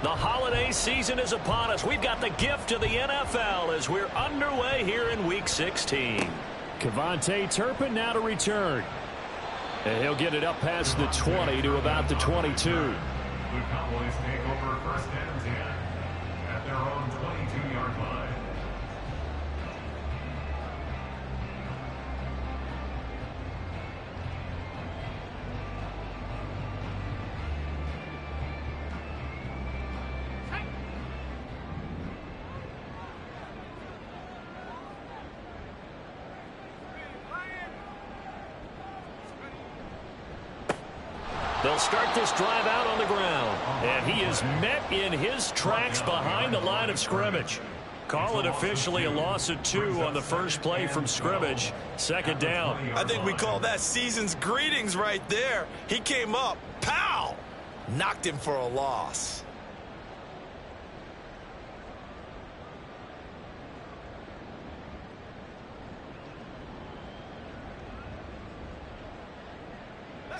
The holiday season is upon us. We've got the gift of the NFL as we're underway here in Week 16. Cavante Turpin now to return. And he'll get it up past the 20 to about the 22. The Cowboys take over first and 10 at their own 22-yard line. They'll start this drive out on the ground. And he is met in his tracks behind the line of scrimmage. Call it officially a loss of 2 on the first play from scrimmage. Second down. I think we call that season's greetings right there. He came up, pow! Knocked him for a loss.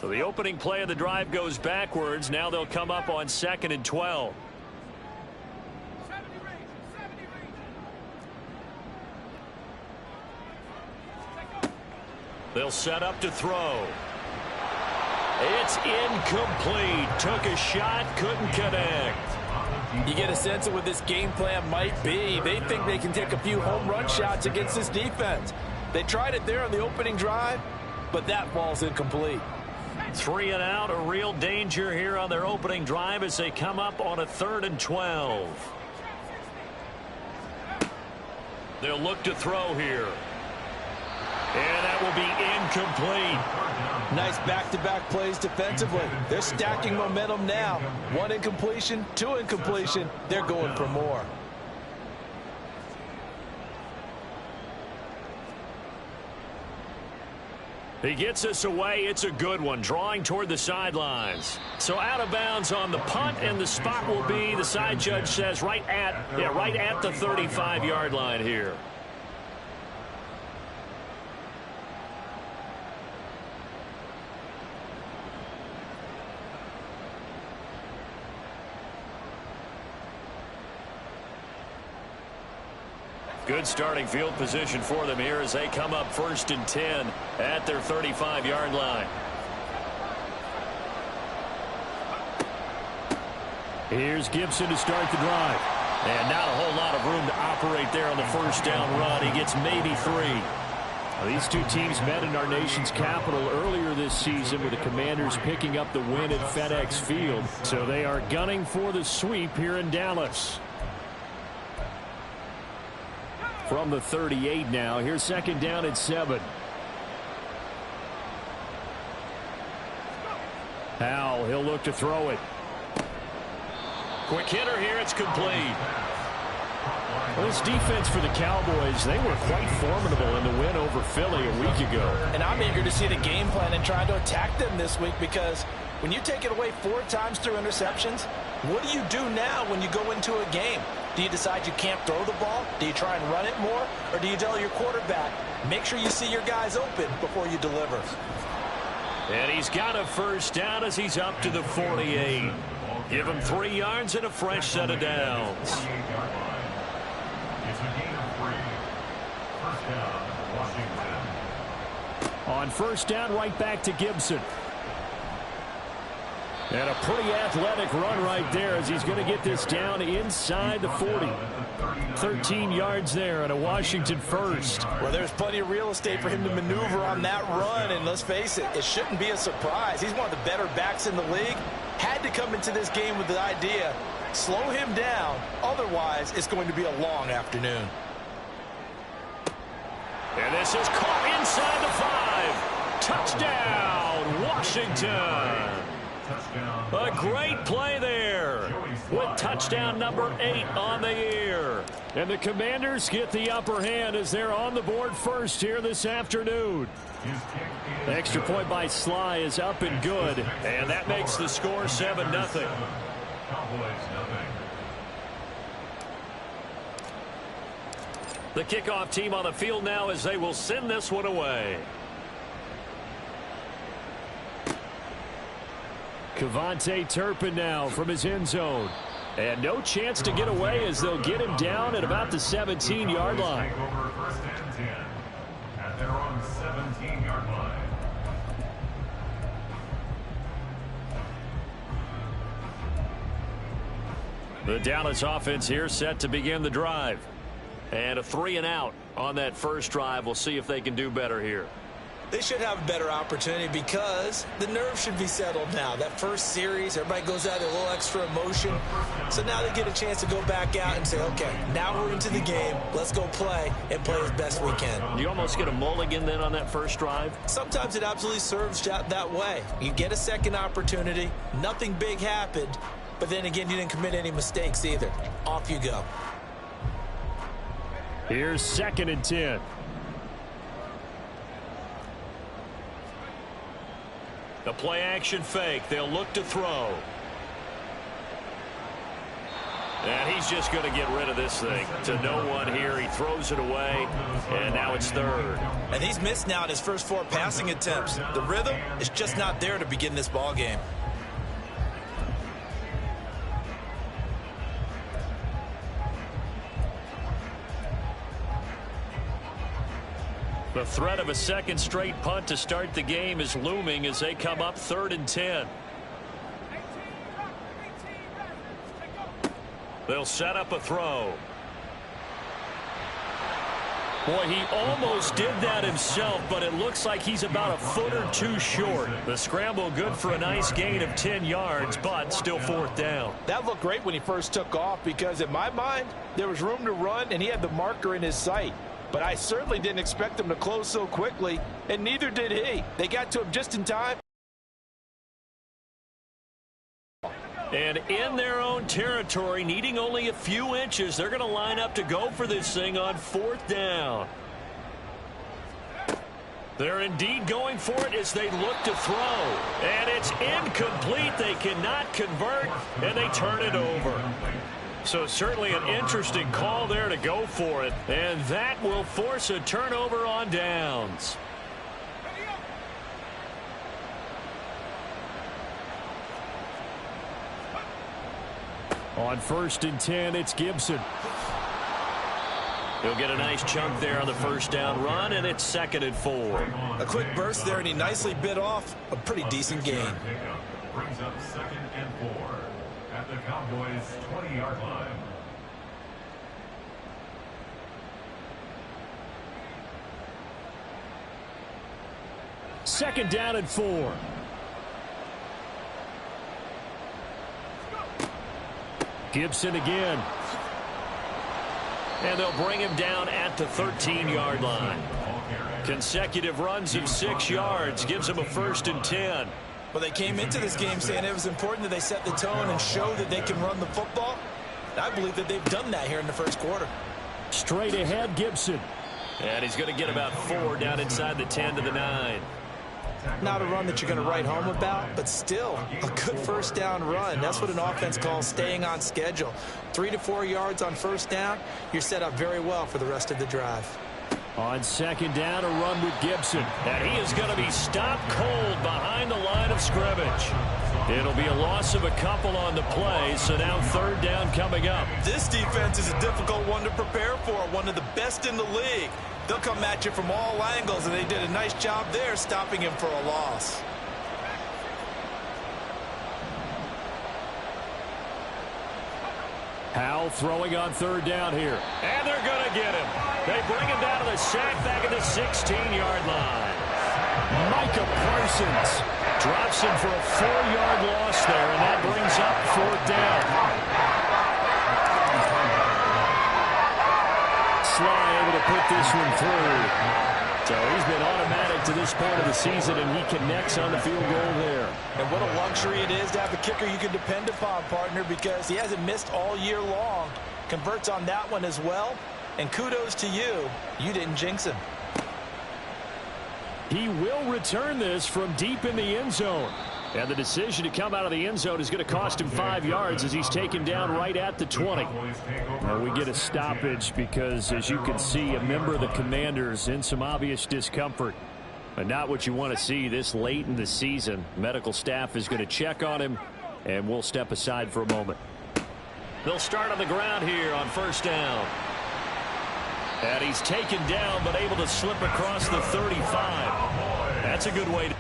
So the opening play of the drive goes backwards. Now they'll come up on 2nd and 12. They'll set up to throw. It's incomplete. Took a shot, couldn't connect. You get a sense of what this game plan might be. They think they can take a few home run shots against this defense. They tried it there on the opening drive, but that ball's incomplete. 3 and out, a real danger here on their opening drive as they come up on a 3rd and 12. They'll look to throw here. And that will be incomplete. Nice back-to-back plays defensively. They're stacking momentum now. 1 incompletion, 2 incompletion. They're going for more. He gets us away. It's a good one, drawing toward the sidelines. So out of bounds on the punt, and the spot will be, the side judge says, right at the 35-yard line here. Good starting field position for them here as they come up 1st and 10 at their 35-yard line. Here's Gibson to start the drive. And not a whole lot of room to operate there on the first down run. He gets maybe 3. Well, these two teams met in our nation's capital earlier this season with the Commanders picking up the win at FedEx Field. So they are gunning for the sweep here in Dallas. From the 38 now. Here's 2nd down at 7. Howell, he'll look to throw it. Quick hitter here. It's complete. Well, this defense for the Cowboys, they were quite formidable in the win over Philly a week ago. And I'm eager to see the game plan and trying to attack them this week, because when you take it away 4 times through interceptions, what do you do now when you go into a game? Do you decide you can't throw the ball? Do you try and run it more? Or do you tell your quarterback, make sure you see your guys open before you deliver? And he's got a first down as he's up to the 48. Give him 3 yards and a fresh set of downs. It's a gain of 3. First down, Washington. On first down, right back to Gibson. And a pretty athletic run right there as he's going to get this down inside the 40. 13 yards there and a Washington first. Well, there's plenty of real estate for him to maneuver on that run, and let's face it, it shouldn't be a surprise. He's one of the better backs in the league. Had to come into this game with the idea, slow him down, otherwise it's going to be a long afternoon. And this is caught inside the 5. Touchdown, Washington. A great play there with touchdown number 8 on the year. And the Commanders get the upper hand as they're on the board first here this afternoon. The extra point by Sly is up and good. And that makes the score 7-0. The kickoff team on the field now as they will send this one away. Cavante Turpin now from his end zone. And no chance to get away as they'll get him down at about the 17-yard line. Take over first and 10 at their own 17-yard line. The Dallas offense here set to begin the drive. And a 3-and-out on that first drive. We'll see if they can do better here. They should have a better opportunity because the nerves should be settled now. That first series, everybody goes out with a little extra emotion. So now they get a chance to go back out and say, okay, now we're into the game. Let's go play and play as best we can. Do you almost get a mulligan then on that first drive? Sometimes it absolutely serves that way. You get a second opportunity. Nothing big happened. But then again, you didn't commit any mistakes either. Off you go. Here's 2nd and 10. The play action fake. They'll look to throw. And he's just going to get rid of this thing to no one here. He throws it away, and now it's 3rd. And he's missed now in his first 4 passing attempts. The rhythm is just not there to begin this ball game. The threat of a second straight punt to start the game is looming as they come up 3rd and 10. They'll set up a throw. Boy, he almost did that himself, but it looks like he's about a foot or 2 short. The scramble good for a nice gain of 10 yards, but still 4th down. That looked great when he first took off because in my mind, there was room to run and he had the marker in his sight. But I certainly didn't expect him to close so quickly, and neither did he. They got to him just in time. And in their own territory, needing only a few inches, they're going to line up to go for this thing on 4th down. They're indeed going for it as they look to throw. And it's incomplete. They cannot convert, and they turn it over. So certainly an interesting call there to go for it. And that will force a turnover on downs. On 1st and 10, it's Gibson. He'll get a nice chunk there on the first down run, and it's 2nd and 4. A quick burst there, and he nicely bit off a pretty decent gain. Brings up 2nd and 4 at the Cowboys' 20-yard line. Second down and 4. Gibson again. And they'll bring him down at the 13-yard line. Consecutive runs of 6 yards gives him a 1st and 10. Well, they came into this game saying it was important that they set the tone and show that they can run the football. I believe that they've done that here in the first quarter. Straight ahead, Gibson. And he's going to get about 4 down inside the 10 to the 9. Not a run that you're going to write home about, but still a good first down run. That's what an offense calls staying on schedule. 3 to 4 yards on first down, you're set up very well for the rest of the drive. On 2nd down, a run with Gibson. And he is going to be stopped cold behind the line of scrimmage. It'll be a loss of a couple on the play, so now 3rd down coming up. This defense is a difficult one to prepare for, one of the best in the league. They'll come at you from all angles, and they did a nice job there stopping him for a loss. Howell throwing on 3rd down here. And they're going to get him. They bring him down to the sack back at the 16-yard line. Micah Parsons drops him for a 4-yard loss there, and that brings up 4th down. Sly able to put this one through. So he's been automatic to this point of the season, and he connects on the field goal there. And what a luxury it is to have a kicker you can depend upon, partner, because he hasn't missed all year long. Converts on that one as well. And kudos to you. You didn't jinx him. He will return this from deep in the end zone. And the decision to come out of the end zone is going to cost him 5 yards as he's taken down right at the 20. Now we get a stoppage because, as you can see, a member of the Commanders in some obvious discomfort. But not what you want to see this late in the season. Medical staff is going to check on him, and we'll step aside for a moment. They'll start on the ground here on first down. And he's taken down but able to slip across the 35. That's a good way to...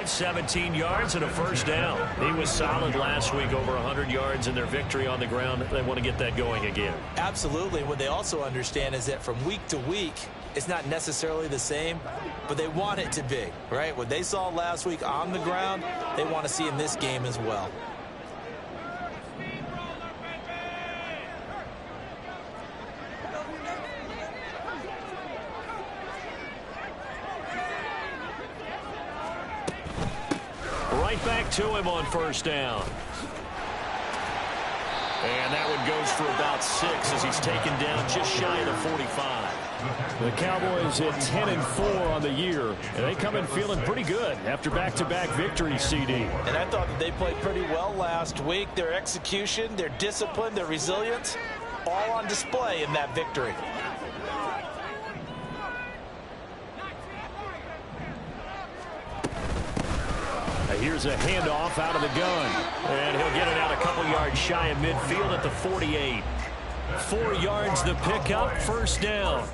Five, 17 yards and a first down. He was solid last week, over 100 yards in their victory on the ground. They want to get that going again. Absolutely. What they also understand is that from week to week, it's not necessarily the same, but they want it to be, right? What they saw last week on the ground, they want to see in this game as well. Right back to him on first down. And that one goes for about 6 as he's taken down just shy of the 45. The Cowboys at 10-4 on the year, and they come in feeling pretty good after back-to-back victories, CD. And I thought that they played pretty well last week. Their execution, their discipline, their resilience, all on display in that victory. Here's a handoff out of the gun. And he'll get it out a couple yards shy of midfield at the 48. 4 yards the pickup, first down.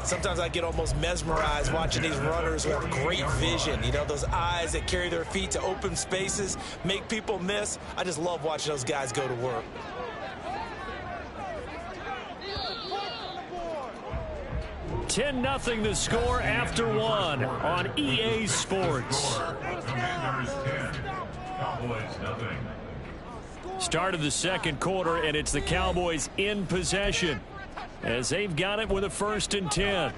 Sometimes I get almost mesmerized watching these runners who have great vision. You know, those eyes that carry their feet to open spaces, make people miss. I just love watching those guys go to work. $10-0 the score after 1 on EA Sports. Commanders 10, Cowboys nothing. Start of the second quarter, and it's the Cowboys in possession as they've got it with a 1st and 10.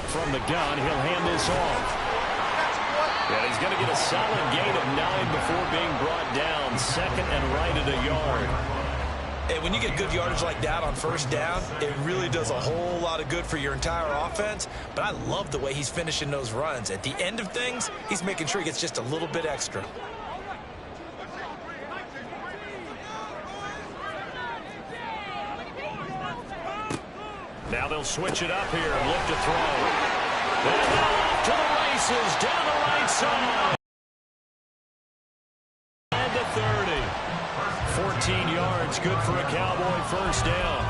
From the gun, he'll hand this off. And he's going to get a solid gain of 9 before being brought down. 2nd and right at a yard. And when you get good yardage like that on first down, it really does a whole lot of good for your entire offense. But I love the way he's finishing those runs. At the end of things, he's making sure he gets just a little bit extra. Now they'll switch it up here and look to throw. And now off to the races down the right side. And the 30. 14 yards, good for a Cowboy first down.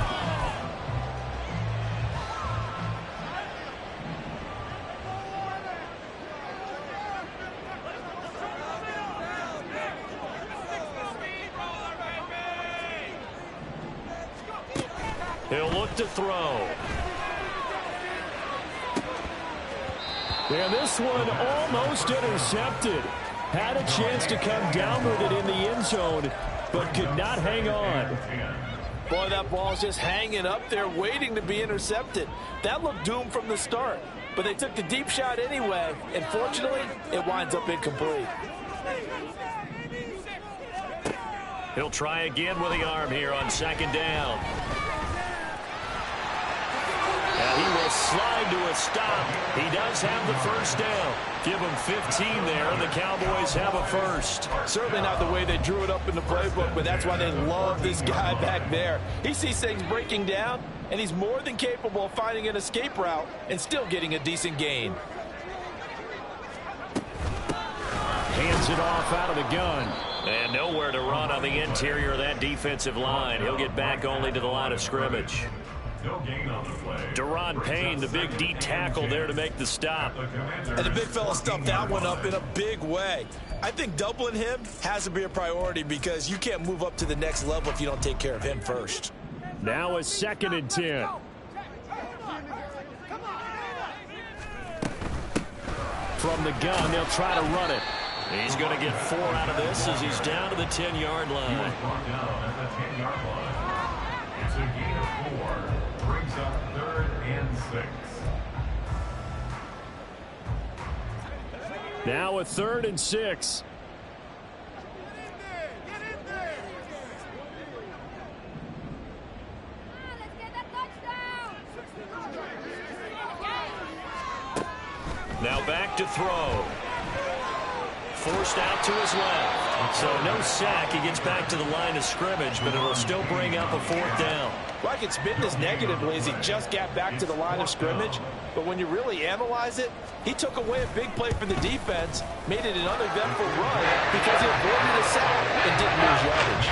He'll look to throw. And this one almost intercepted. Had a chance to come down with it in the end zone, but could not hang on. Boy, that ball's just hanging up there waiting to be intercepted. That looked doomed from the start. but they took the deep shot anyway, and fortunately, it winds up incomplete. He'll try again with the arm here on second down. And he will slide to a stop. He does have the first down. Give him 15 there, and the Cowboys have a first. Certainly not the way they drew it up in the playbook, but that's why they love this guy back there. He sees things breaking down, and he's more than capable of finding an escape route and still getting a decent gain. Hands it off out of the gun. And nowhere to run on the interior of that defensive line. He'll get back only to the line of scrimmage. No gain on the play. Deron Payne, the big D tackle there to make the stop. And the big fella stuffed that one up in a big way. I think doubling him has to be a priority because you can't move up to the next level if you don't take care of him first. Now a 2nd and 10. From the gun, they'll try to run it. He's going to get 4 out of this as he's down to the 10-yard line. He was brought down at the 10-yard line. It's a gain of 4. Brings up 3rd and 6. Now a 3rd and 6. Now back to throw. Forced out to his left. So no sack. He gets back to the line of scrimmage, but it'll still bring up a 4th down. Well, I could spin this negatively as he just got back to the line of scrimmage, but when you really analyze it, he took away a big play for the defense, made it an uneventful run because he avoided a sack and didn't lose yardage.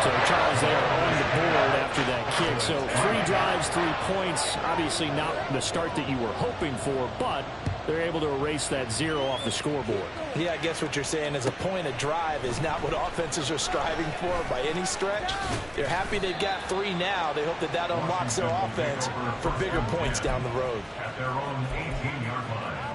So Charles there on the board after that kick. So 3 drives, 3 points. Obviously not the start that you were hoping for, but they're able to erase that 0 off the scoreboard. Yeah, I guess what you're saying is a point a drive is not what offenses are striving for by any stretch. They're happy they've got 3 now. They hope that that unlocks their offense for bigger points down the road. At their own 18-yard line.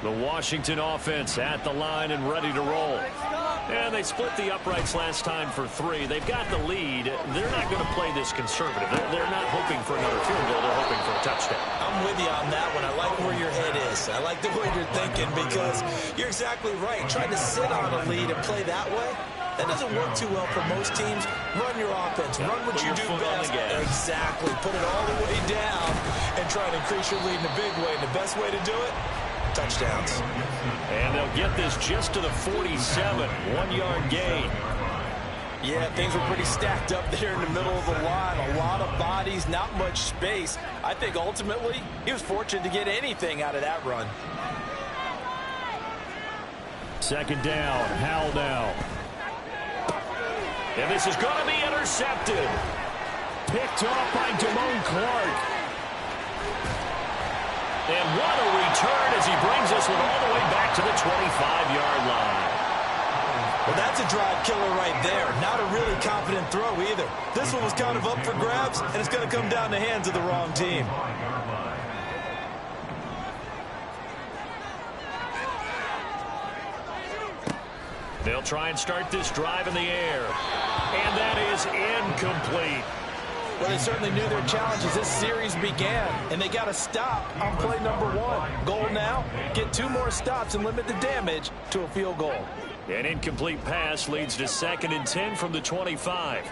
The Washington offense at the line and ready to roll. And they split the uprights last time for 3. They've got the lead. They're not going to play this conservative. They're not hoping for another field goal. They're hoping for a touchdown. I'm with you on that one. I like where your head is. I like the way you're thinking because you're exactly right. Trying to sit on a lead and play that way, that doesn't work too well for most teams. Run your offense. Run what you do best. Exactly. Put it all the way down and try to increase your lead in a big way. And the best way to do it, touchdowns. And they'll get this just to the 47. 1-yard gain. Yeah, things were pretty stacked up there in the middle of the line. A lot of bodies, not much space. I think ultimately he was fortunate to get anything out of that run. 2nd down, Howell now. And this is going to be intercepted. Picked off by Damone Clark. And what a return as he brings this one all the way back to the 25-yard line. Well, that's a drive killer right there. Not a really confident throw either. This one was kind of up for grabs, and it's going to come down the hands of the wrong team. They'll try and start this drive in the air. And that is incomplete. Well, they certainly knew their challenge as this series began, and they got a stop on play number 1. Goal now, get 2 more stops and limit the damage to a field goal. An incomplete pass leads to 2nd and 10 from the 25.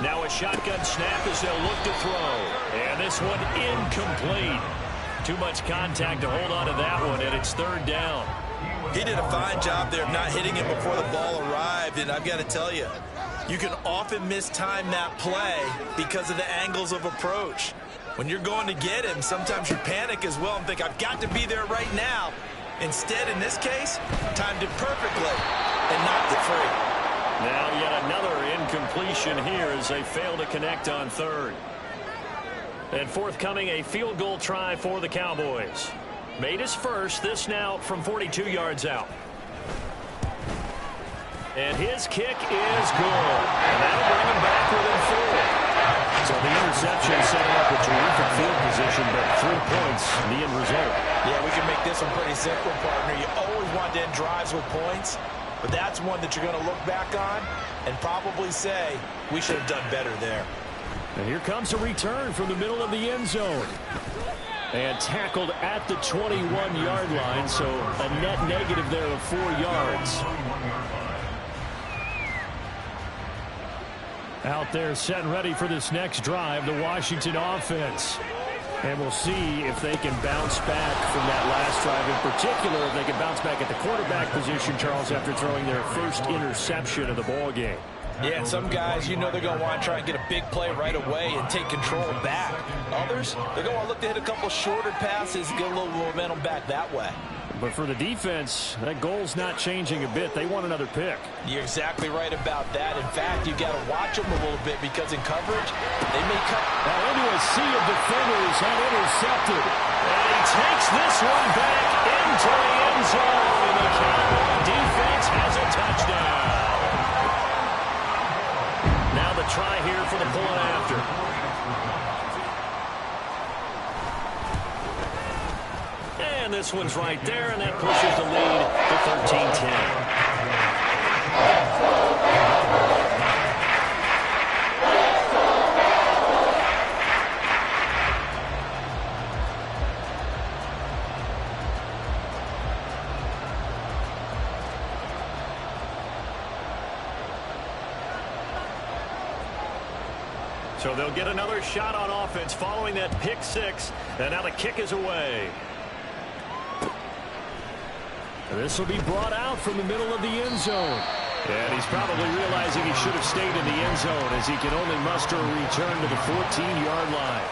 Now a shotgun snap as they'll look to throw. And this one incomplete. Too much contact to hold on to that one, and it's 3rd down. He did a fine job there of not hitting it before the ball arrived, and I've got to tell you, you can often mistime that play because of the angles of approach. When you're going to get him, sometimes you panic as well and think, I've got to be there right now. Instead, in this case, timed it perfectly and knocked it free. Now yet another incompletion here as they fail to connect on 3rd. And forthcoming, a field goal try for the Cowboys. Made his first, this now from 42 yards out. And his kick is good. And that'll bring him back within 4. So the interception setting up a terrific field position, but 3 points in the end result. Yeah, we can make this one pretty simple, partner. You always want to end drives with points, but that's one that you're going to look back on and probably say, we should have done better there. And here comes a return from the middle of the end zone. And tackled at the 21-yard line, so a net negative there of 4 yards. Out there set and ready for this next drive, the Washington offense. And we'll see if they can bounce back from that last drive. In particular, if they can bounce back at the quarterback position, Charles, after throwing their first interception of the ball game. Yeah, and some guys, you know they're going to want to try and get a big play right away and take control back. Others, they're going to look to hit a couple shorter passes and get a little momentum back that way. But for the defense, that goal's not changing a bit. They want another pick. You're exactly right about that. In fact, you got to watch them a little bit because in coverage, they may cut. Now into a sea of defenders and intercepted. And he takes this one back into the end zone. And the Cowboy defense has a touchdown. Now the try here for the point after. And this one's right there, and that pushes the lead to 13-10. So they'll get another shot on offense following that pick six, and now the kick is away. This will be brought out from the middle of the end zone. And he's probably realizing he should have stayed in the end zone as he can only muster a return to the 14-yard line.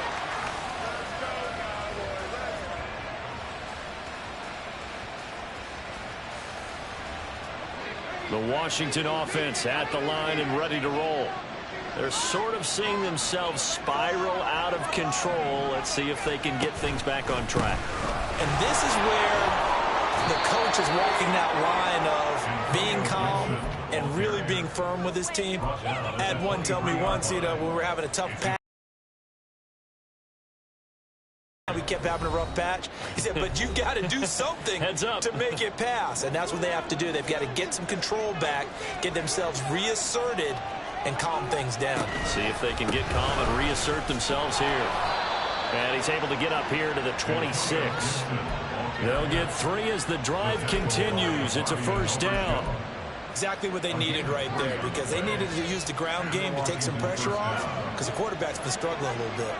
The Washington offense at the line and ready to roll. They're sort of seeing themselves spiral out of control. Let's see if they can get things back on track. And this is where the coach is walking that line of being calm and really being firm with his team. I had one tell me once, when we were having a tough patch, we kept having a rough patch. He said, but you've got to do something to make it pass. And that's what they have to do. They've got to get some control back, get themselves reasserted, and calm things down. See if they can get calm and reassert themselves here. And he's able to get up here to the 26. They'll get 3 as the drive continues. It's a first down. Exactly what they needed right there, because they needed to use the ground game to take some pressure off, because the quarterback's been struggling a little bit.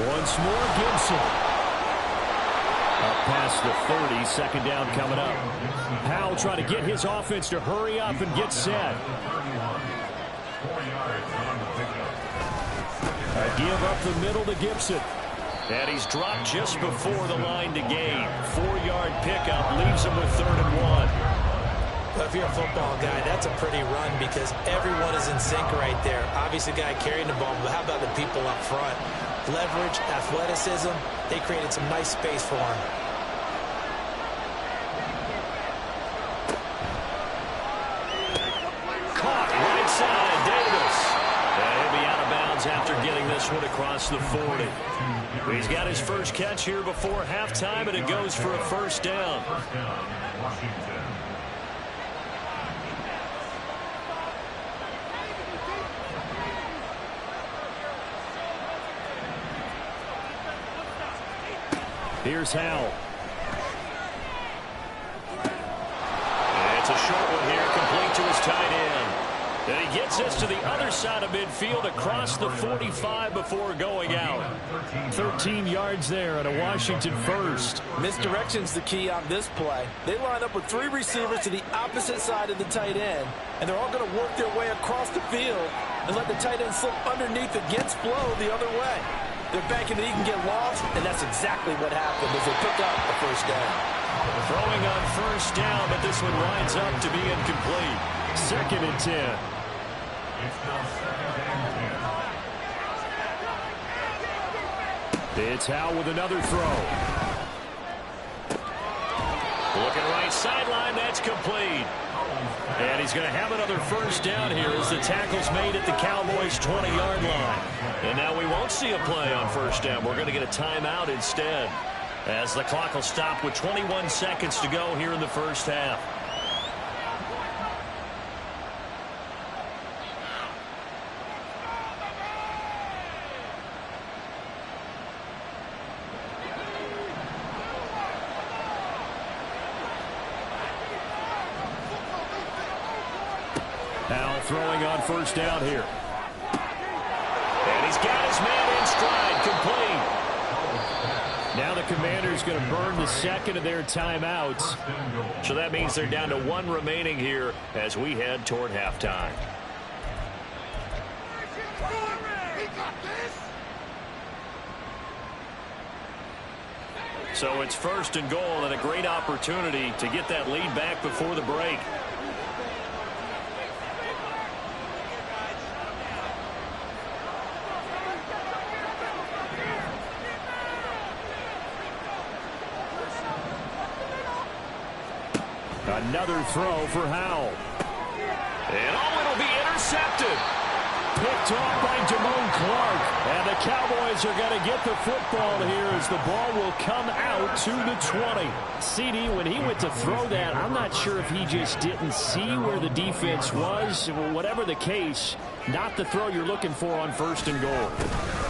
Once more, Gibson. Up past the 30, second down coming up. Powell trying to get his offense to hurry up and get set. A give up the middle to Gibson. And he's dropped just before the line to gain. 4-yard pickup leaves him with 3rd and 1. Well, if you're a football guy, that's a pretty run because everyone is in sync right there. Obviously, the guy carrying the ball, but how about the people up front? Leverage, athleticism, they created some nice space for him. Caught right side, Davis. And he'll be out of bounds after getting this one across the 40. He's got his first catch here before halftime, and it goes for a first down. Washington. Here's Howell. It's a short one here, complete to his tight end. And he gets this to the other side of midfield across the 45 before going out. 13 yards there on a Washington first. Misdirection's the key on this play. They line up with 3 receivers to the opposite side of the tight end, and they're all going to work their way across the field and let the tight end slip underneath against flow the other way. They're banking that he can get lost, and that's exactly what happened as they pick up a first down. Throwing on first down, but this one winds up to be incomplete. 2nd and 10. It's now 2nd and 10. It's Howell with another throw. Looking right sideline, that's complete. And he's going to have another first down here as the tackle's made at the Cowboys' 20-yard line. And now we won't see a play on first down. We're going to get a timeout instead, as the clock will stop with 21 seconds to go here in the first half. Now throwing on first down here. And he's got his man in stride, complete. Now the Commanders going to burn the second of their timeouts. So that means they're down to one remaining here as we head toward halftime. So it's first and goal, and a great opportunity to get that lead back before the break. Another throw for Howell. And it'll be intercepted. Picked off by Damone Clark. And the Cowboys are going to get the football here as the ball will come out to the 20. CD, when he went to throw that, I'm not sure if he just didn't see where the defense was. Whatever the case, not the throw you're looking for on first and goal.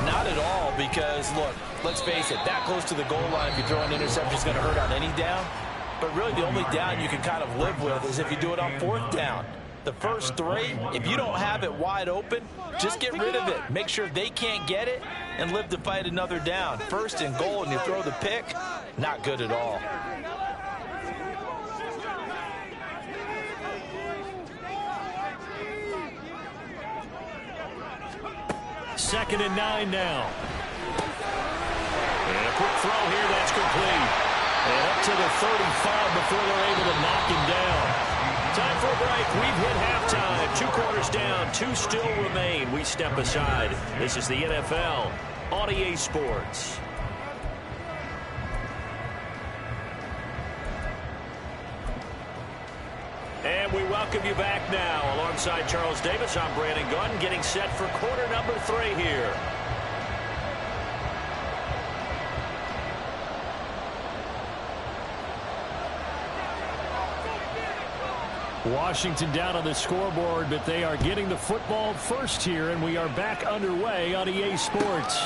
Not at all, because, look, let's face it, that close to the goal line, if you throw an interception, is going to hurt on any down. But really the only down you can kind of live with is if you do it on fourth down. The first three, if you don't have it wide open, just get rid of it. Make sure they can't get it and live to fight another down. First and goal and you throw the pick, not good at all. Second and 9 now. And a quick throw here, that's complete. And up to the 35 before they're able to knock him down. Time for a break. We've hit halftime. 2 quarters down. 2 still remain. We step aside. This is the NFL on EA Sports. And we welcome you back now. Alongside Charles Davis, I'm Brandon Gunn, getting set for quarter number 3 here. Washington down on the scoreboard, but they are getting the football first here, and we are back underway on EA Sports.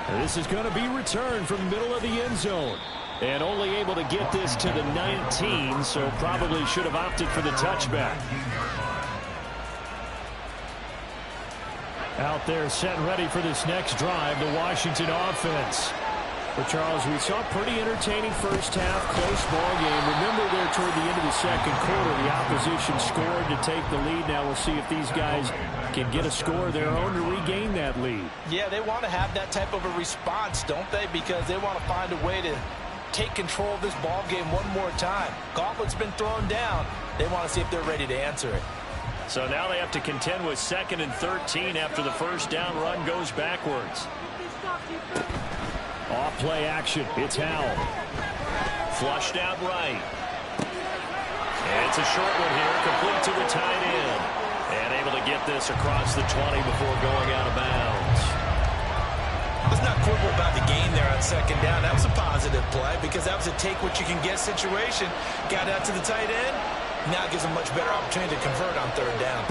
And this is going to be returned from the middle of the end zone. And only able to get this to the 19, so probably should have opted for the touchback. Out there set and ready for this next drive, the Washington offense. But, Charles, we saw a pretty entertaining first half, close ball game. Remember there toward the end of the second quarter, the opposition scored to take the lead. Now we'll see if these guys can get a score of their own to regain that lead. Yeah, they want to have that type of a response, don't they? Because they want to find a way to take control of this ball game one more time. Gauntlet's been thrown down. They want to see if they're ready to answer it. So now they have to contend with 2nd and 13 after the first down run goes backwards. Off play action. It's Howell. Flushed out right. And it's a short one here, complete to the tight end. And able to get this across the 20 before going out of bounds. Let's not quibble about the gain there on 2nd down. That was a positive play because that was a take-what-you-can-get situation. Got out to the tight end. Now gives a much better opportunity to convert on 3rd down.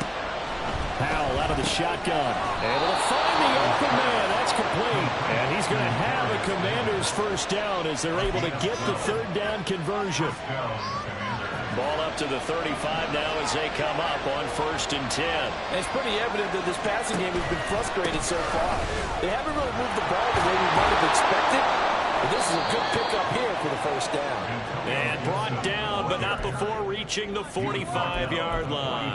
Howell out of the shotgun. Able to find the open man. That's complete. And he's going to have a Commander's first down as they're able to get the 3rd down conversion. Ball up to the 35 now as they come up on 1st and 10. And it's pretty evident that this passing game has been frustrated so far. They haven't really moved the ball the way we might have expected. But this is a good pickup here for the first down. And brought down, but not before reaching the 45-yard line.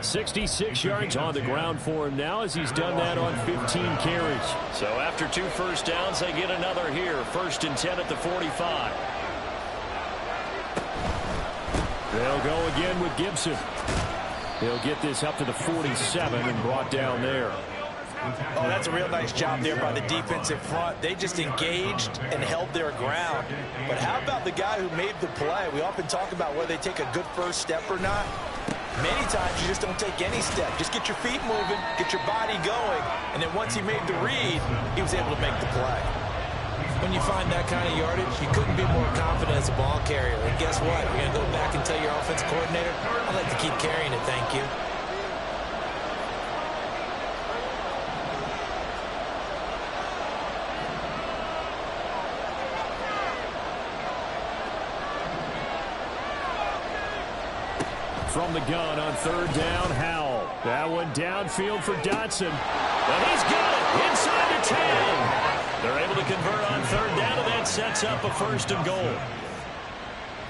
66 yards on the ground for him now as he's done that on 15 carries. So after 2 first downs, they get another here. 1st and 10 at the 45. They'll go again with Gibson. He'll get this up to the 47 and brought down there. Oh, that's a real nice job there by the defensive front. They just engaged and held their ground. But how about the guy who made the play? We often talk about whether they take a good first step or not. Many times you just don't take any step. Just get your feet moving, get your body going, and then once he made the read, he was able to make the play. When you find that kind of yardage, you couldn't be more confident as a ball carrier. And guess what? You're going to go back and tell your offensive coordinator, I'd like to keep carrying it, thank you. From the gun on third down, Howell. That one downfield for Dotson. And he's got it inside the 10. They're able to convert on third down, and that sets up a first and goal.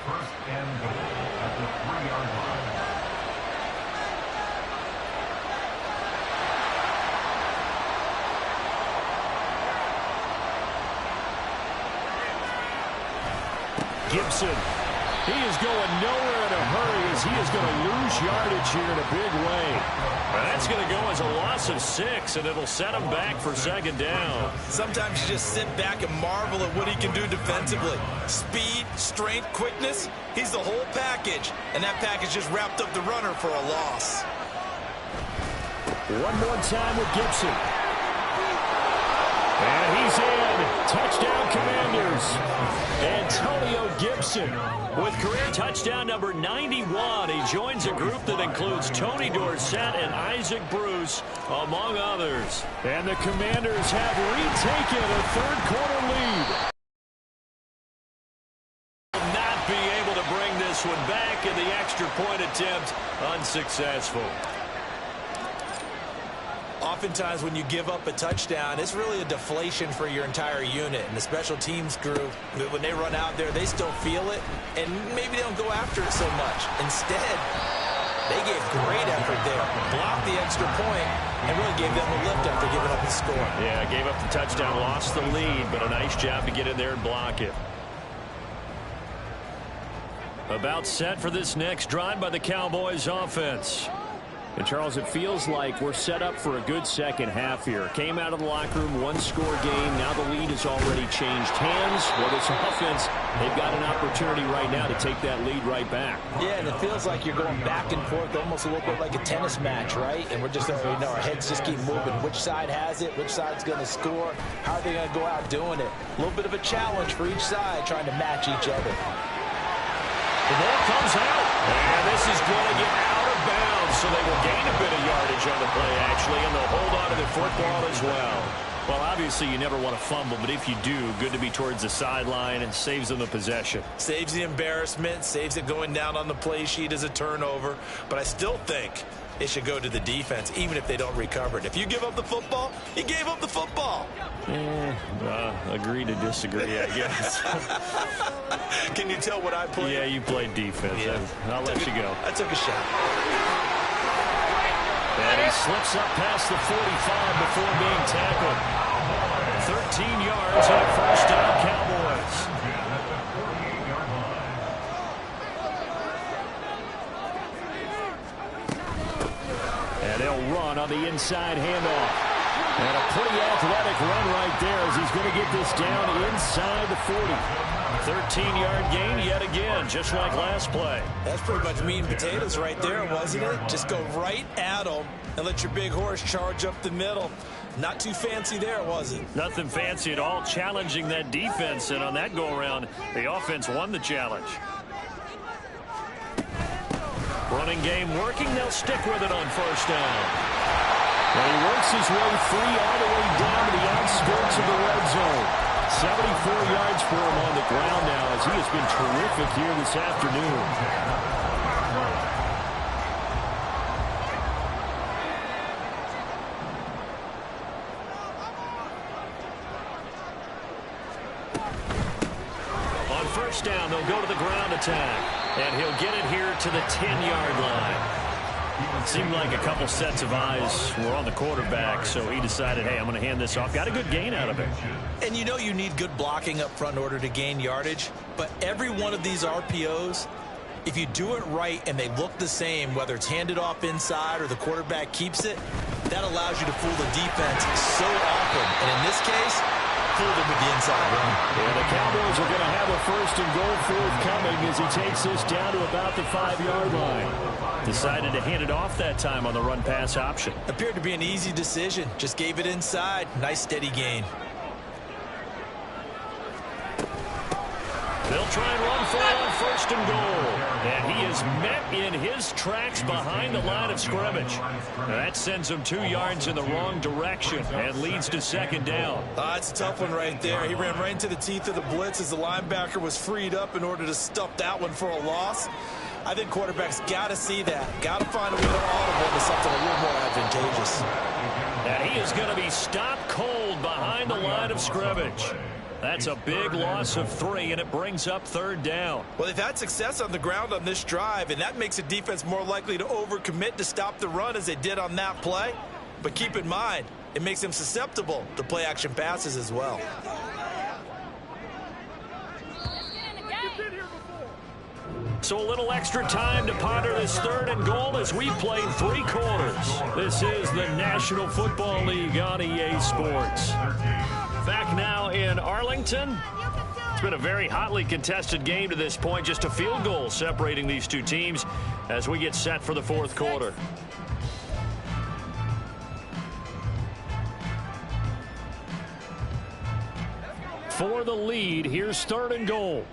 First and goal at the 3-yard line. Gibson. He is going nowhere in a hurry as he is going to lose yardage here in a big way. And that's going to go as a loss of 6, and it'll set him back for second down. Sometimes you just sit back and marvel at what he can do defensively. Speed, strength, quickness, he's the whole package. And that package just wrapped up the runner for a loss. One more time with Gibson. And he's in. Touchdown, Commanders. Antonio Gibson with career touchdown number 91. He joins a group that includes Tony Dorsett and Isaac Bruce, among others. And the Commanders have retaken a third-quarter lead. Will not be able to bring this one back, and the extra point attempt unsuccessful. Oftentimes when you give up a touchdown, it's really a deflation for your entire unit. And the special teams group, when they run out there, they still feel it, and maybe they don't go after it so much. Instead, they gave great effort there, blocked the extra point, and really gave them a lift after giving up the score. Yeah, gave up the touchdown, lost the lead, but a nice job to get in there and block it. About set for this next drive by the Cowboys offense. And, Charles, it feels like we're set up for a good second half here. Came out of the locker room, one-score game. Now the lead has already changed hands. Well, this offense, they've got an opportunity right now to take that lead right back. Yeah, and it feels like you're going back and forth, almost a little bit like a tennis match, right? And we're just, our heads just keep moving. Which side has it? Which side's going to score? How are they going to go out doing it? A little bit of a challenge for each side, trying to match each other. The ball comes out, and this is going to get out of bounds, so they will gain a bit of yardage on the play, actually, and they'll hold on to the football as well. Well, obviously, you never want to fumble, but if you do, good to be towards the sideline and saves them the possession. Saves the embarrassment, saves it going down on the play sheet as a turnover, but I still think it should go to the defense, even if they don't recover it. If you give up the football, you gave up the football. Agree to disagree, I guess. Can you tell what I played? Yeah, you played defense. Yeah. I'll let you go. I took a shot. And he slips up past the 45 before being tackled. 13 yards and a first down, Cowboys. And they'll run on the inside handoff. And a pretty athletic run right there as he's going to get this down inside the 40. 13-yard gain yet again, just like last play. That's pretty much meat and potatoes right there, wasn't it? Just go right at them and let your big horse charge up the middle. Not too fancy there, was it? Nothing fancy at all, challenging that defense. And on that go-around, the offense won the challenge. Running game working. They'll stick with it on first down. And he works his way free all the way down to the outskirts of the red zone. 74 yards for him on the ground now as he has been terrific here this afternoon. On first down, they'll go to the ground attack. And he'll get it here to the 10-yard line. It seemed like a couple sets of eyes were on the quarterback, so he decided, hey, I'm going to hand this off. Got a good gain out of it. And you know you need good blocking up front in order to gain yardage, but every one of these RPOs, if you do it right and they look the same, whether it's handed off inside or the quarterback keeps it, that allows you to fool the defense so often. And in this case, fool them with the inside run. And the Cowboys are going to have a first and goal forthcoming as he takes this down to about the 5-yard line. Decided to hand it off that time on the run-pass option. Appeared to be an easy decision. Just gave it inside. Nice steady gain. They'll try and run for it on first and goal. And he is met in his tracks behind the line of scrimmage. That sends him 2 yards in the wrong direction and leads to second down. It's a tough one right there. He ran right into the teeth of the blitz as the linebacker was freed up in order to stuff that one for a loss. I think quarterbacks got to see that. Got to find a way to audible into something a little more advantageous. And he is going to be stopped cold behind the line of scrimmage. That's a big loss of 3, and it brings up third down. Well, they've had success on the ground on this drive, and that makes a defense more likely to overcommit to stop the run as they did on that play. But keep in mind, it makes them susceptible to play-action passes as well. So a little extra time to ponder this third and goal as we played 3 quarters. This is the National Football League on EA Sports. Back now in Arlington. It's been a very hotly contested game to this point. Just a field goal separating these 2 teams as we get set for the fourth quarter. For the lead, here's third and goal.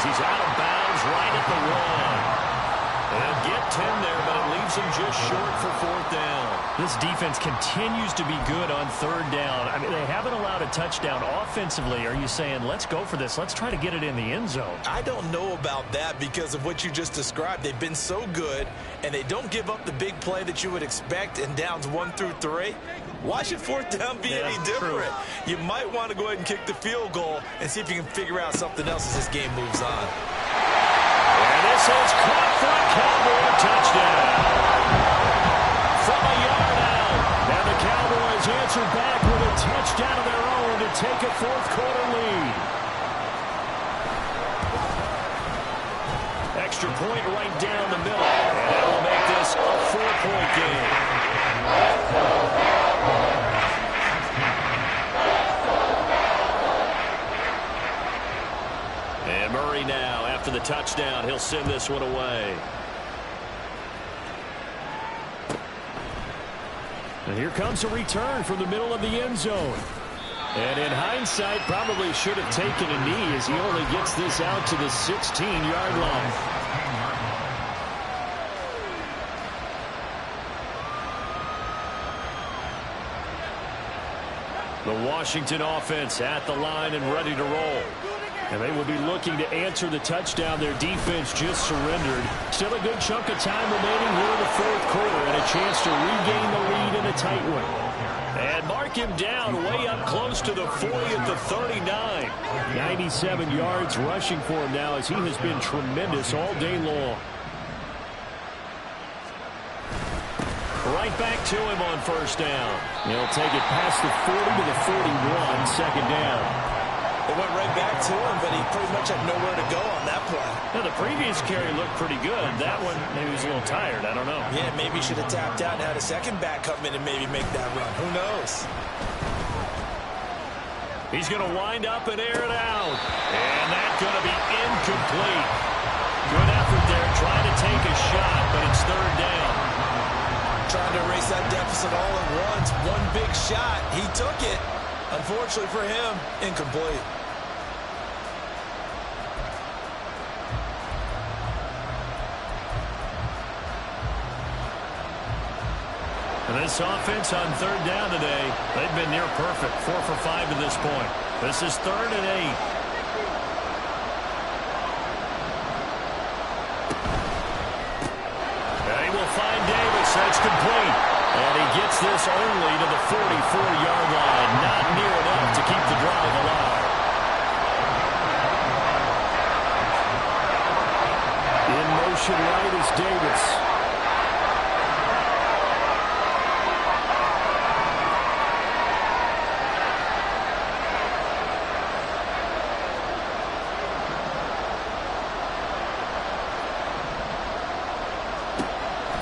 He's out of bounds right at the 1. And get 10 there, but it leaves him just short for fourth down. This defense continues to be good on third down. I mean, they haven't allowed a touchdown offensively. Are you saying, let's go for this? Let's try to get it in the end zone. I don't know about that because of what you just described. They've been so good, and they don't give up the big play that you would expect in downs 1 through 3. Why should fourth down be any different? True. You might want to go ahead and kick the field goal and see if you can figure out something else as this game moves on. And this is caught for a Cowboy touchdown. From a yard out. And the Cowboys answer back with a touchdown of their own to take a fourth quarter lead. Extra point right down the middle. And that will make this a 4-point game. And Murray now, after the touchdown, he'll send this one away. And here comes a return from the middle of the end zone. And in hindsight, probably should have taken a knee as he only gets this out to the 16-yard line. The Washington offense at the line and ready to roll. And they will be looking to answer the touchdown. Their defense just surrendered. Still a good chunk of time remaining here in the fourth quarter and a chance to regain the lead in a tight one. And mark him down way up close to the 40 at the 39. 97 yards rushing for him now as he has been tremendous all day long. Right back to him on first down. He'll take it past the 40 to the 41, second down. It went right back to him, but he pretty much had nowhere to go on that play. Now, the previous carry looked pretty good. That one, maybe he was a little tired. I don't know. Yeah, maybe he should have tapped out and had a second back come in and maybe make that run. Who knows? He's going to wind up and air it out. And that's going to be incomplete. Good effort there, trying to take a shot, but it's third down. Trying to erase that deficit all at once. One big shot. He took it. Unfortunately for him, incomplete. And this offense on third down today, they've been near perfect. 4 for 5 to this point. This is 3rd and 8. And he will find Davis. That's complete. And he gets this only to the 44-yard line. Not near enough to keep the drive alive. In motion right is Davis.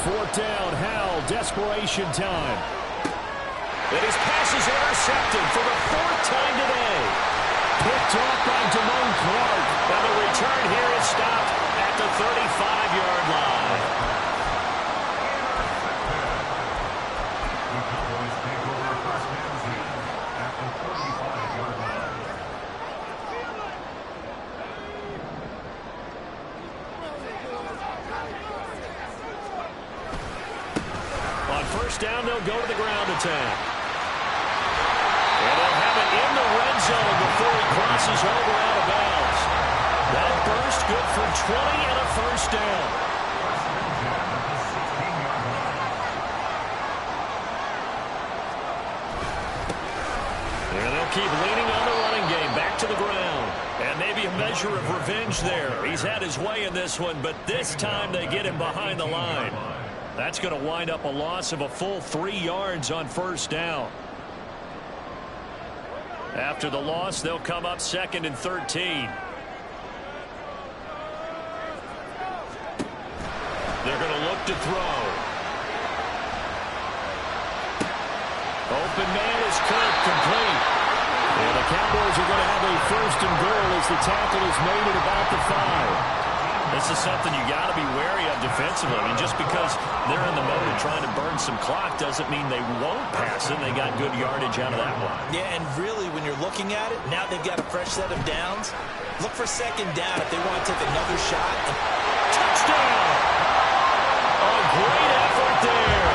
4th down, Howell, desperation time. And his pass is intercepted for the 4th time today. Picked off by Damone Clark. And the return here is stopped at the 35-yard line. The Cowboys take over first down at the 35-yard line. On first down, they'll go to the ground attack. And they'll have it in the red zone before he crosses over out of bounds. That burst good for 20 and a first down. And they'll keep leaning on the running game back to the ground. And maybe a measure of revenge there. He's had his way in this one, but this time they get him behind the line. That's going to wind up a loss of a full 3 yards on first down. After the loss, they'll come up 2nd and 13. They're going to look to throw. Open man is caught, complete. And the Cowboys are going to have a 1st and goal as the tackle is made at about the 5. This is something you got to be wary of defensively. I mean, just because they're in the mode of trying to burn some clock doesn't mean they won't pass it. They got good yardage out of that one. Yeah, and really, when you're looking at it, now they've got a fresh set of downs. Look for 2nd down if they want to take another shot. Touchdown! A great effort there.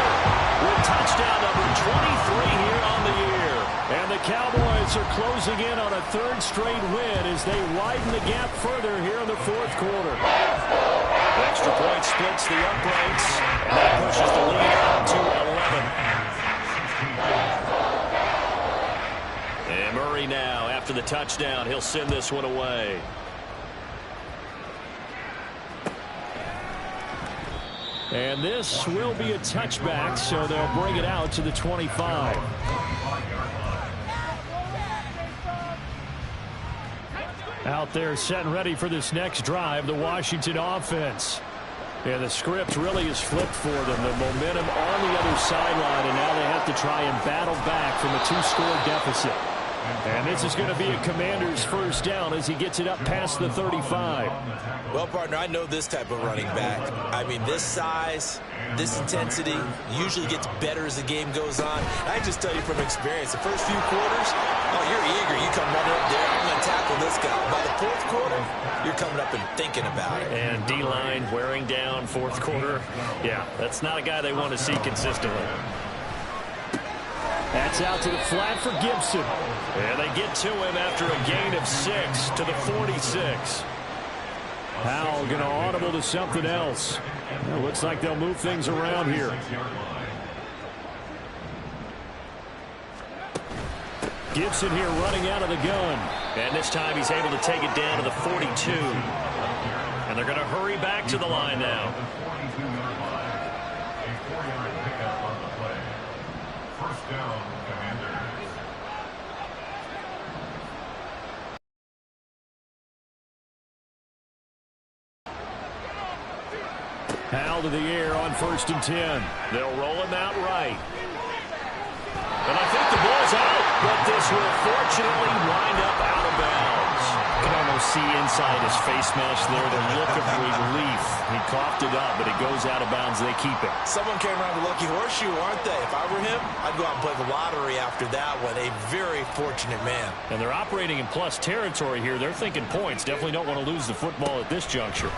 With touchdown number 23 here on the year. And the Cowboys are closing in on a 3rd straight win as they widen the gap further here in the 4th quarter. Extra point splits the uprights, and that pushes the lead out to 11. And Murray now, after the touchdown, he'll send this one away. And this will be a touchback, so they'll bring it out to the 25. Out there set and ready for this next drive, the Washington offense. And the script really is flipped for them. The momentum on the other sideline, and now they have to try and battle back from a 2-score deficit. And this is going to be a Commander's 1st down as he gets it up past the 35. Well, partner, I know this type of running back. I mean, this size, this intensity usually gets better as the game goes on. I just tell you from experience, the first few quarters, oh, you're eager. You come running up there, I'm going to tackle this guy. By the 4th quarter, you're coming up and thinking about it. And D-line wearing down 4th quarter. Yeah, that's not a guy they want to see consistently. That's out to the flat for Gibson. And they get to him after a gain of 6 to the 46. Howell going to audible to something else. It looks like they'll move things around here. Gibson here running out of the gun. And this time he's able to take it down to the 42. And they're going to hurry back to the line now. Down, Commanders. Howell to the air on 1st and 10. They'll roll him out right. And I think the ball's out, but this will fortunately wind up out of bounds. You can almost see inside his face mask there the look of relief. He coughed it up, but it goes out of bounds. They keep it. Someone came around the lucky horseshoe, aren't they? If I were him, I'd go out and play the lottery after that one. A very fortunate man. And they're operating in plus territory here. They're thinking points. Definitely don't want to lose the football at this juncture.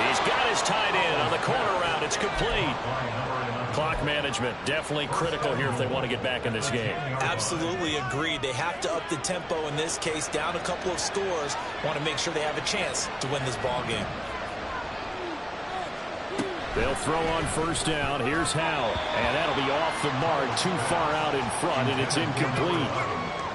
He's got his tight end on the corner route. It's complete. Clock management definitely critical here if they want to get back in this game. Absolutely agreed. They have to up the tempo in this case, down a couple of scores. Want to make sure they have a chance to win this ball game. They'll throw on 1st down. Here's Howell. And that'll be off the mark, too far out in front, and it's incomplete.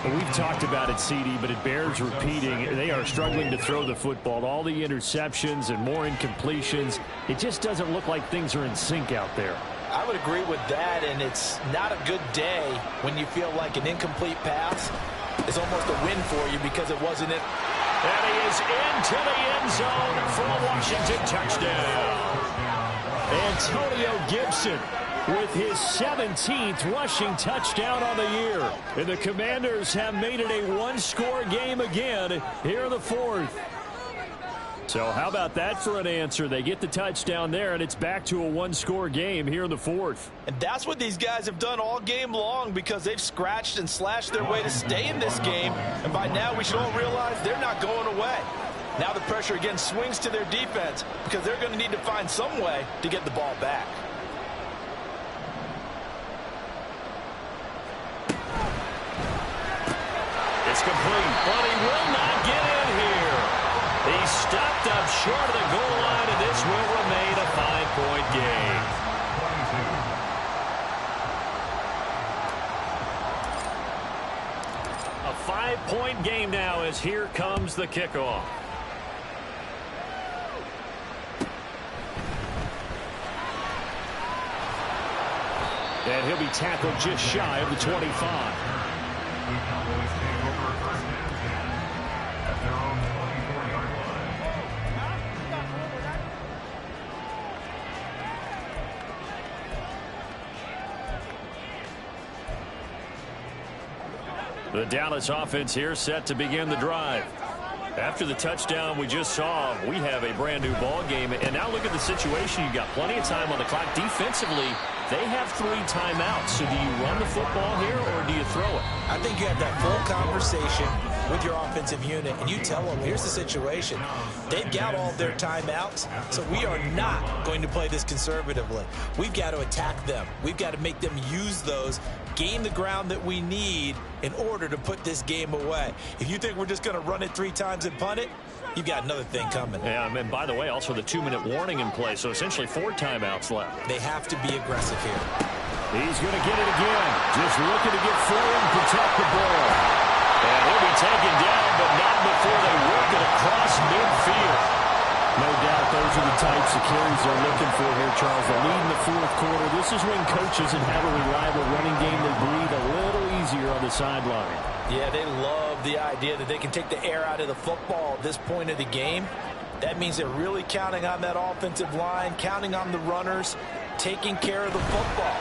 We've talked about it, CD, but it bears repeating. They are struggling to throw the football. All the interceptions and more incompletions. It just doesn't look like things are in sync out there. I would agree with that, and it's not a good day when you feel like an incomplete pass is almost a win for you because it wasn't And he is into the end zone for a Washington touchdown. Antonio Gibson with his 17th rushing touchdown on the year. And the Commanders have made it a one-score game again here in the fourth. So how about that for an answer? They get the touchdown there, and it's back to a one-score game here in the fourth. And that's what these guys have done all game long because they've scratched and slashed their way to stay in this game. And by now, we should all realize they're not going away. Now the pressure again swings to their defense because they're going to need to find some way to get the ball back. It's complete, but he will not get in here. He stopped up short of the goal line, and this will remain a 5-point game. A 5-point game now as here comes the kickoff. And he'll be tackled just shy of the 25. The Cowboys take over first and 10 at their own 24-yard line. The Dallas offense here set to begin the drive. After the touchdown we just saw, we have a brand new ball game. And now look at the situation. You've got plenty of time on the clock. Defensively, they have 3 timeouts. So do you run the football here or do you throw it? I think you have that full conversation with your offensive unit, and you tell them, here's the situation. They've got all of their timeouts, so we are not going to play this conservatively. We've got to attack them. We've got to make them use those, gain the ground that we need in order to put this game away. If you think we're just going to run it 3 times and punt it, you've got another thing coming. Yeah, and by the way, also the 2-minute warning in play, so essentially 4 timeouts left. They have to be aggressive here. He's going to get it again. Just looking to get forward and protect the ball. And he'll be taken down, but not before they work it across midfield. No doubt those are the types of carries they're looking for here, Charles. The lead in the fourth quarter. This is when coaches and have a reliable running game, they breathe a little easier on the sideline. Yeah, they love the idea that they can take the air out of the football at this point of the game. That means they're really counting on that offensive line, counting on the runners, taking care of the football.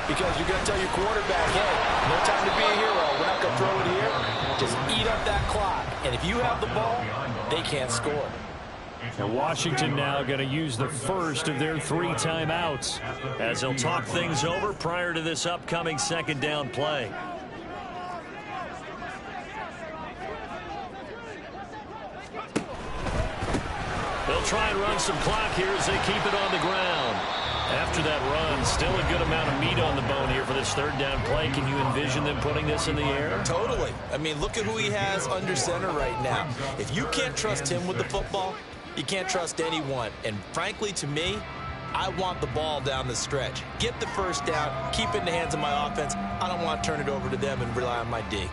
Because you're going to tell your quarterback, hey, no time to be a hero. We're not going to throw it here. Just eat up that clock. And if you have the ball, they can't score. And Washington now going to use the first of their 3 timeouts as they'll talk things over prior to this upcoming second down play. They'll try and run some clock here as they keep it on the ground. After that run, still a good amount of meat on the bone here for this third down play. Can you envision them putting this in the air? Totally. I mean, look at who he has under center right now. If you can't trust him with the football, you can't trust anyone. And frankly, to me, I want the ball down the stretch. Get the first down, keep it in the hands of my offense. I don't want to turn it over to them and rely on my D.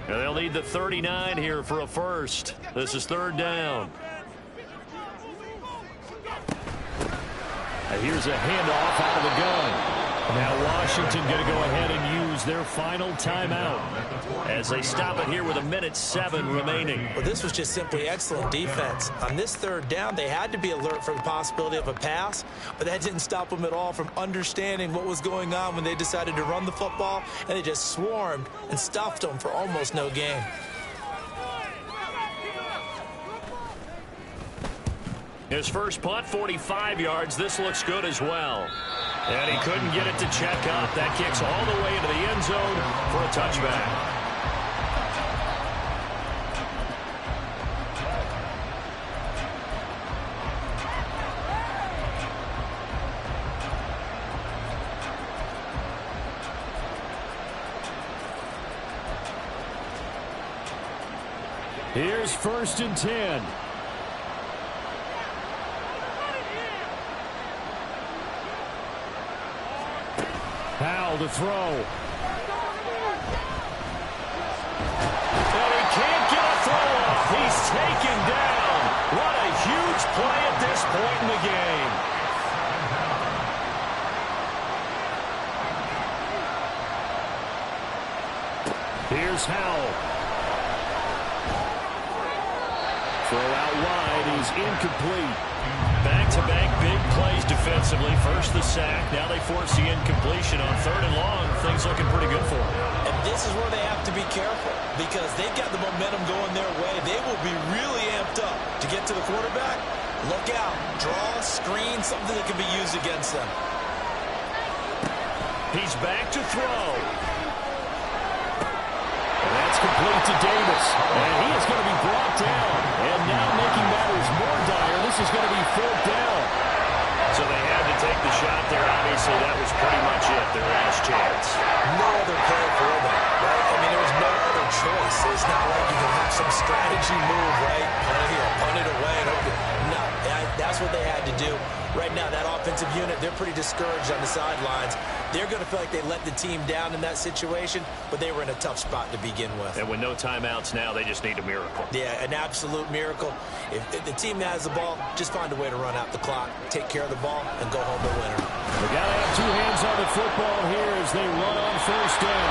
And they'll need the 39 here for a first. This is third down. Here's a handoff out of the gun. Now Washington going to go ahead and use their final timeout as they stop it here with 1:07 remaining. Well, this was just simply excellent defense. On this third down, they had to be alert for the possibility of a pass, but that didn't stop them at all from understanding what was going on when they decided to run the football, and they just swarmed and stuffed them for almost no gain. His first punt, 45 yards. This looks good as well. And he couldn't get it to check up. That kicks all the way into the end zone for a touchback. Here's 1st and 10. Powell to throw. And he can't get a throw off. He's taken down. What a huge play at this point in the game. is Howell. Throw out wide is incomplete. Back-to-back big plays defensively. First the sack. Now they force the incompletion on 3rd and long. Things looking pretty good for them. And this is where they have to be careful because they've got the momentum going their way. They will be really amped up to get to the quarterback. Look out. Draw, screen, something that can be used against them. He's back to throw. And that's complete to Davis. And he is going to be brought down. And now making matters more dire, this is going to be 4th down. So they had to take the shot there. Obviously, that was pretty much it, their last chance. No other play for them, right? I mean, there was no other choice. It's not like you can have some strategy move, right? Punt it here, punt it away. No, that's what they had to do. Right now, that offensive unit, they're pretty discouraged on the sidelines. They're going to feel like they let the team down in that situation, but they were in a tough spot to begin with. And with no timeouts now, they just need a miracle. Yeah, an absolute miracle. If the team that has the ball, just find a way to run out the clock, take care of the ball, and go home the winner. They got to have 2 hands on the football here as they run on 1st down.